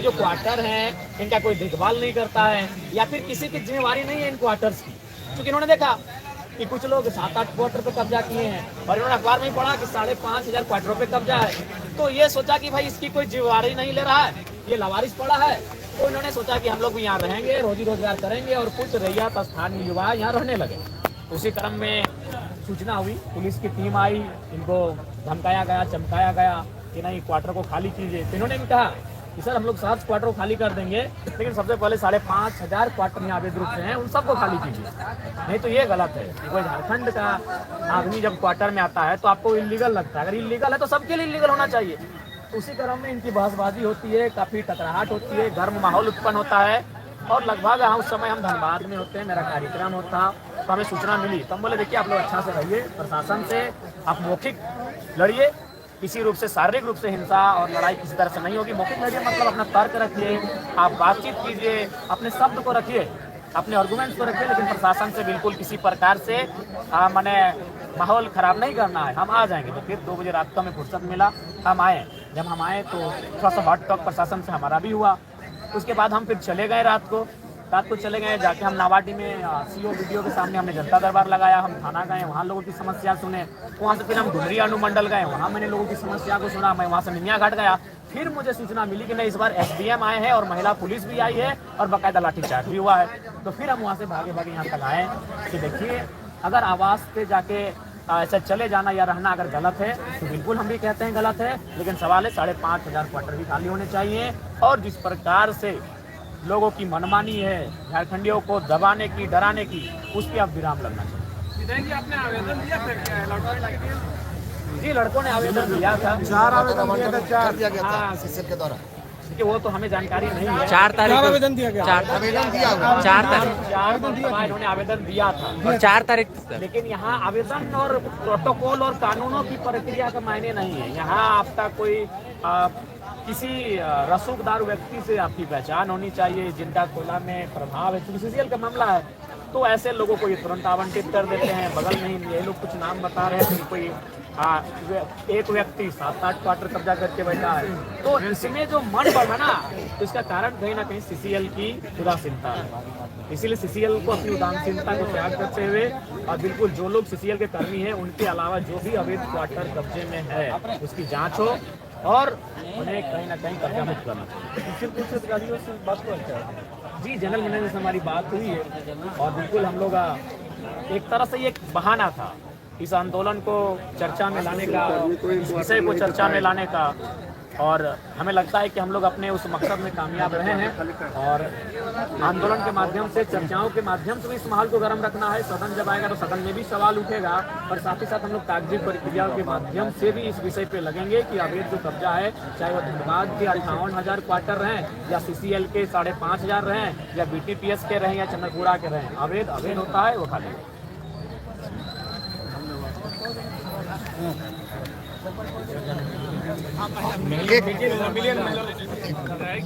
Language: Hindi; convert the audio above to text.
जो क्वार्टर हैं इनका कोई देखभाल नहीं करता है या फिर किसी की जिम्मेवारी नहीं है इन क्वार्टर्स की। क्योंकि इन्होंने देखा कि कुछ लोग 7-8 क्वार्टर पे कब्जा किए हैं और इन्होंने अखबार में पढ़ा कि 5,500 क्वार्टरों पे कब्जा है, तो ये सोचा कि भाई इसकी कोई जिम्मेवारी नहीं ले रहा है, ये लावारिस पड़ा है, तो इन्होंने सोचा कि हम लोग भी यहाँ रहेंगे, रोजी रोजगार करेंगे और कुछ रैयत स्थानीय युवा यहाँ रहने लगे। उसी क्रम में सूचना हुई, पुलिस की टीम आई, इनको धमकाया गया, चमकाया गया कि नहीं क्वार्टर को खाली कीजिए। तो इन्होंने भी कहा कि सर हम लोग 7 क्वार्टर को खाली कर देंगे, लेकिन सबसे पहले 5,500 क्वार्टर में अवैध रूप से हैं उन सबको खाली कीजिए, नहीं तो ये गलत है। कोई झारखंड का आदमी जब क्वार्टर में आता है तो आपको इलीगल लगता है, अगर इलीगल है तो सबके लिए इलीगल होना चाहिए। उसी क्रम में इनकी बहसबाजी होती है, काफ़ी टकराहट होती है, गर्म माहौल उत्पन्न होता है और लगभग उस समय हम धनबाद में होते हैं, मेरा कार्यक्रम होता, तो हमें सूचना मिली तो हम बोले देखिए आप लोग अच्छा से रहिए, प्रशासन से आप मौखिक लड़िए, किसी रूप से शारीरिक रूप से हिंसा और लड़ाई किसी तरह से नहीं होगी। मौखिक लड़िए मतलब अपना तर्क रखिए, आप बातचीत कीजिए, अपने शब्द को रखिए, अपने आर्गूमेंट्स को रखिए, लेकिन प्रशासन से बिल्कुल किसी प्रकार से मैंने माहौल ख़राब नहीं करना है। हम आ जाएंगे। तो फिर 2 बजे रात को हमें फुर्सत मिला, हम आए। जब हम आए तो थोड़ा सा हॉट टॉक प्रशासन से हमारा भी हुआ। उसके बाद हम फिर चले गए रात को चले गए, जाके हम नावाडी में सीओ वीडियो के सामने हमने जनता दरबार लगाया, हम थाना गए, वहाँ लोगों की समस्या सुने, वहाँ से फिर हम डुमरी अनुमंडल गए, वहाँ मैंने लोगों की समस्या को सुना, मैं वहाँ से निमिया घाट गया। फिर मुझे सूचना मिली कि नहीं इस बार एसडीएम आए हैं और महिला पुलिस भी आई है और बाकायदा लाठीचार्ज भी हुआ है। तो फिर हम वहाँ से भागे भागे यहाँ तक आए कि देखिए अगर आवास पे जाके ऐसा चले जाना या रहना अगर गलत है तो बिल्कुल हम भी कहते हैं गलत है, लेकिन सवाल है 5,500 क्वार्टर भी खाली होने चाहिए। और जिस प्रकार से लोगों की मनमानी है झारखंडियों को दबाने की, डराने की, उस पर अब विराम लगना चाहिए। आपने आवेदन दिया था? जी लड़कों ने आवेदन दिया था, 4 आवेदन दिया था, 4 दिया गया था सीसीएल के द्वारा। कि वो तो हमें जानकारी नहीं है। 4 तारीख आवेदन दिया गया, 4 आवेदन दिया हुआ 4 तारीख इन्होंने आवेदन दिया था और 4 तारीख लेकिन यहाँ आवेदन और प्रोटोकॉल और कानूनों की प्रक्रिया का मायने नहीं है। यहाँ आपका कोई किसी रसूखदार व्यक्ति से आपकी पहचान होनी चाहिए जिनका कोला में प्रभाव है। क्योंकि सीसीएल का मामला है तो ऐसे लोगों को ये तुरंत आवंटित कर देते हैं। बगल में ही ये लोग कुछ नाम बता रहे हैं कि कोई एक व्यक्ति 7-8 क्वार्टर कब्जा करके बैठा है, तो इसमें जो मन बढ़ा ना तो इसका कारण कहीं ना कहीं सीसीएल की उदासीनता है। इसीलिए सीसीएल को अपनी उदासीनता को त्याग करते हुए और बिल्कुल जो लोग सीसीएल के कर्मी हैं उनके अलावा जो भी अवैध क्वार्टर कब्जे में है उसकी जाँच हो और उन्हें कहीं ना कहीं कब्जा मुक्त करना चाहिए। जी जनरल मैनेजर से हमारी बात हुई है और बिल्कुल हम लोग एक तरह से ये एक बहाना था इस आंदोलन को चर्चा में लाने का, इस विषय को चर्चा में लाने का, और हमें लगता है कि हम लोग अपने उस मकसद में कामयाब रहे हैं। और आंदोलन के माध्यम से, चर्चाओं के माध्यम से भी इस माहौल को गर्म रखना है। सदन जब आएगा तो सदन में भी सवाल उठेगा और साथ ही साथ हम लोग कागजी प्रक्रियाओं के माध्यम से भी इस विषय पे लगेंगे कि अवैध जो कब्जा है, चाहे वो धनबाद के 58,000 क्वार्टर रहें या सीसीएल के 5,500 रहें या बीटीपीएस के रहें या चंद्रपुरा के रहें, अवैध होता है वो खाली। एक